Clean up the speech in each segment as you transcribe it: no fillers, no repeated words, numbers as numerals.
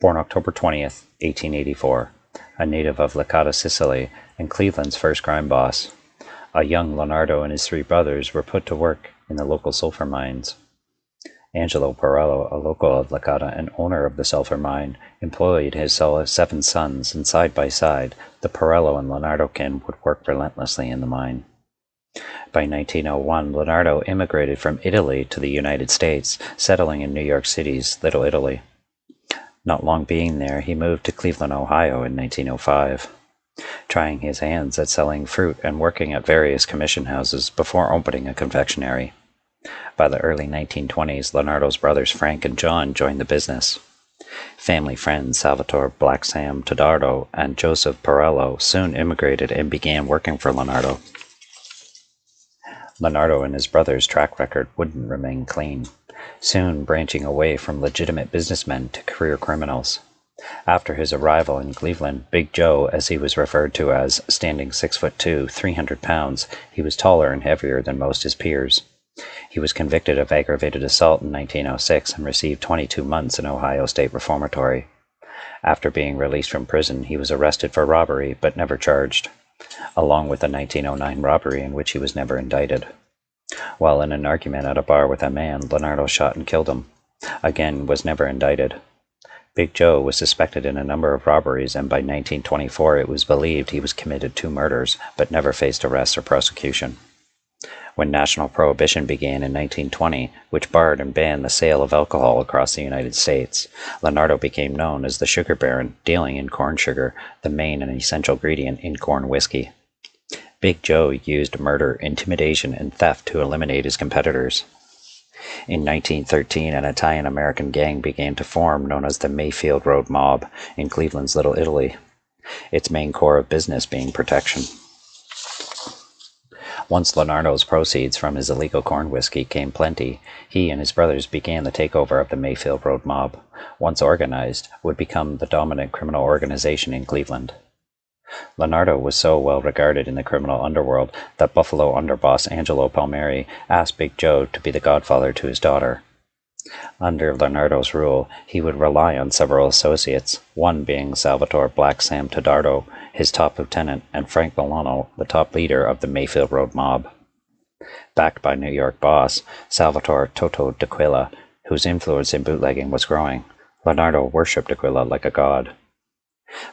Born October 20th, 1884, a native of Licata, Sicily, and Cleveland's first crime boss. A young Lonardo and his three brothers were put to work in the local sulfur mines. Angelo Porello, a local of Licata and owner of the sulfur mine, employed his 7 sons, and side by side, the Porello and Lonardo kin would work relentlessly in the mine. By 1901, Lonardo immigrated from Italy to the United States, settling in New York City's Little Italy. Not long being there, he moved to Cleveland, Ohio in 1905, trying his hands at selling fruit and working at various commission houses before opening a confectionery. By the early 1920s, Lonardo's brothers Frank and John joined the business. Family friends Salvatore Black Sam Toddardo and Joseph Porello soon immigrated and began working for Lonardo. Lonardo and his brothers' track record wouldn't remain clean, soon branching away from legitimate businessmen to career criminals. After his arrival in Cleveland, Big Joe, as he was referred to as, standing 6'2", 300 pounds, he was taller and heavier than most his peers. He was convicted of aggravated assault in 1906 and received 22 months in Ohio State Reformatory. After being released from prison, he was arrested for robbery but never charged, along with a 1909 robbery in which he was never indicted. While in an argument at a bar with a man, Lonardo shot and killed him. Again, was never indicted. Big Joe was suspected in a number of robberies, and by 1924 it was believed he was committed 2 murders, but never faced arrest or prosecution. When national prohibition began in 1920, which barred and banned the sale of alcohol across the United States, Lonardo became known as the Sugar Baron, dealing in corn sugar, the main and essential ingredient in corn whiskey. Big Joe used murder, intimidation, and theft to eliminate his competitors. In 1913, an Italian-American gang began to form known as the Mayfield Road Mob in Cleveland's Little Italy, its main core of business being protection. Once Lonardo's proceeds from his illegal corn whiskey came plenty, he and his brothers began the takeover of the Mayfield Road Mob, once organized, would become the dominant criminal organization in Cleveland. Lonardo was so well regarded in the criminal underworld that Buffalo underboss Angelo Palmieri asked Big Joe to be the godfather to his daughter. Under Lonardo's rule, he would rely on several associates, one being Salvatore Black Sam Toddardo, his top lieutenant, and Frank Milano, the top leader of the Mayfield Road Mob. Backed by New York boss Salvatore Toto d'Aquila, whose influence in bootlegging was growing, Lonardo worshipped Aquila like a god.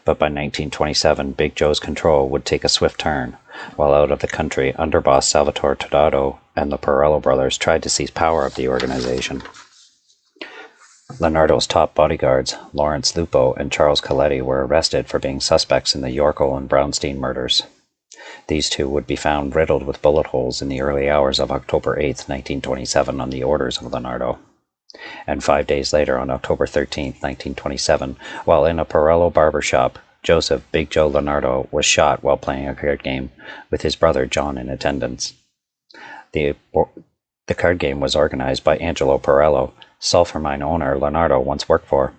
But by 1927, Big Joe's control would take a swift turn. While out of the country, underboss Salvatore Toddardo and the Porello brothers tried to seize power of the organization. Lonardo's top bodyguards, Lawrence Lupo and Charles Coletti, were arrested for being suspects in the Yorkle and Brownstein murders. These two would be found riddled with bullet holes in the early hours of October 8, 1927, on the orders of Lonardo. And 5 days later, on October 13, 1927, while in a Porello barber shop, Joseph Big Joe Lonardo was shot while playing a card game, with his brother John in attendance. The card game was organized by Angelo Porello, sulfur mine owner Lonardo once worked for.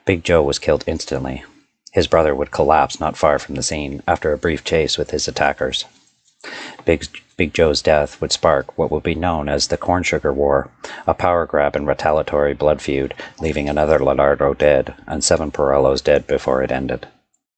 Big Joe was killed instantly. His brother would collapse not far from the scene after a brief chase with his attackers. Big Joe's death would spark what would be known as the Corn Sugar War, a power grab and retaliatory blood feud, leaving another Lonardo dead and 7 Porellos dead before it ended.